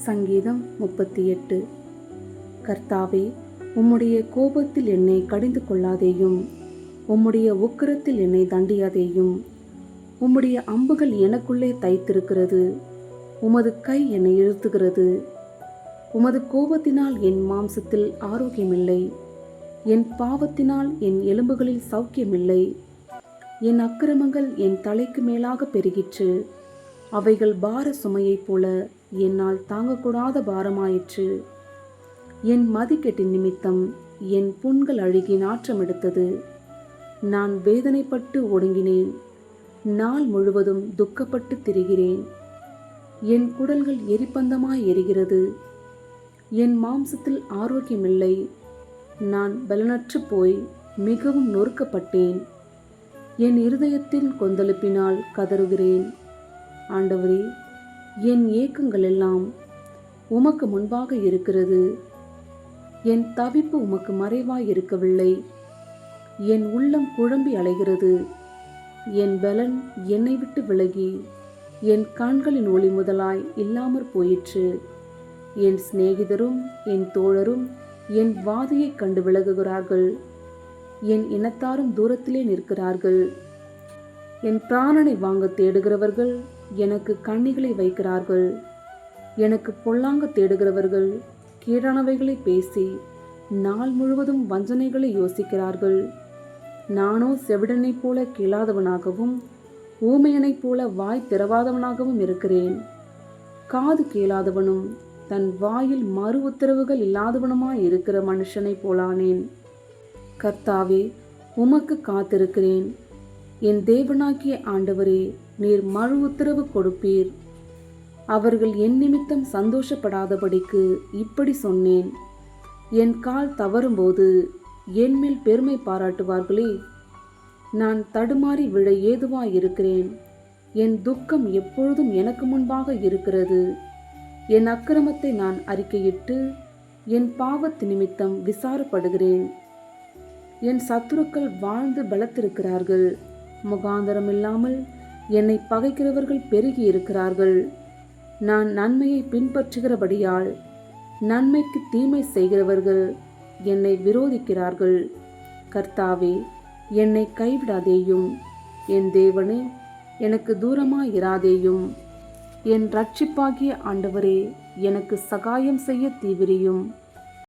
சங்கீதம் 38. கர்த்தாவே, உம்முடைய கோபத்தில் என்னை கடிந்து கொள்ளாதேயும், உம்முடைய உக்கிரத்தில் என்னை தண்டியாதேயும். உம்முடைய அம்புகள் எனக்குள்ளே தைத்திருக்கிறது, உமது கை என்னை இழுத்துகிறது. உமது கோபத்தினால் என் மாம்சத்தில் ஆரோக்கியமில்லை, என் பாவத்தினால் என் எலும்புகளில் சௌக்கியமில்லை. என் அக்கிரமங்கள் என் தலைக்கு மேலாக பெருகிற்று, அவைகள் பார சுமையைப் போல என்னால் தாங்கக்கூடாத பாரமாயிற்று. என் மதிக்கெட்டின் நிமித்தம் என் புண்கள் அழுகி நாற்றம் எடுத்தது. நான் வேதனைப்பட்டு ஒடுங்கினேன், நாள் முழுவதும் துக்கப்பட்டு திரிகிறேன். என் குடல்கள் எரிபந்தமாய் எரிகிறது, என் மாம்சத்தில் ஆரோக்கியமில்லை. நான் பலனற்று போய் மிகவும் நொறுக்கப்பட்டேன். என் இருதயத்தின் கொந்தளிப்பினால் கதறுகிறேன். ஆண்டவரே, என் ஏக்கங்கள் எல்லாம் உமக்கு முன்பாக இருக்கிறது. என் தவிப்பு உமக்கு மறைவாய் இருக்கவில்லை. என் உள்ளம் குழம்பி அலைகிறது. என் பலன் என்னை விட்டு விலகி என் கண்களின் ஒளி முதலாய் இல்லாமற் போயிற்று. என் சிநேகிதரும் என் தோழரும் என் வாதையைக் கண்டு விலகுகிறார்கள். என் இனத்தாரும் தூரத்திலே நிற்கிறார்கள். என் பிராணனை வாங்க தேடுகிறவர்கள் எனக்கு கண்ணிகளை வைக்கிறார்கள். எனக்கு பொல்லாங்க தேடுகிறவர்கள் கீழானவைகளை பேசி நாள் முழுவதும் வஞ்சனைகளை யோசிக்கிறார்கள். நானோ செவிடனைப் போல கேளாதவனாகவும் ஊமையனைப் போல வாய் திறவாதவனாகவும் இருக்கிறேன். காது கேளாதவனும் தன் வாயில் மறு உத்தரவுகள் இல்லாதவனுமாய் இருக்கிற மனுஷனைப் போலானேன். கர்த்தாவே, உமக்கு காத்திருக்கிறேன். என் தேவனாகிய ஆண்டவரே, நீர் மறு உத்தரவு கொடுப்பீர். அவர்கள் என் நிமித்தம் சந்தோஷப்படாதபடிக்கு இப்படி சொன்னேன். என் கால் தவறும்போது என் மேல் பெருமை பாராட்டுவார்களே. நான் தடுமாறி விழ ஏதுவாயிருக்கிறேன். என் துக்கம் எப்பொழுதும் எனக்கு முன்பாக இருக்கிறது. என் அக்கிரமத்தை நான் அறிக்கையிட்டு என் பாவத்து நிமித்தம் விசாரப்படுகிறேன். என் சத்துருக்கள் வாழ்ந்து பலத்திருக்கிறார்கள். முகாந்தரம் இல்லாமல் என்னை பகைக்கிறவர்கள் பெருகி இருக்கிறார்கள். நான் நன்மையை பின்பற்றுகிறபடியால் நன்மைக்கு தீமை செய்கிறவர்கள் என்னை விரோதிக்கிறார்கள். கர்த்தாவே, என்னை கைவிடாதேயும். என் தேவனே, எனக்கு தூரமாயிராதேயும். என் இரட்சிப்பாகிய ஆண்டவரே, எனக்கு சகாயம் செய்ய தீவிரியும்.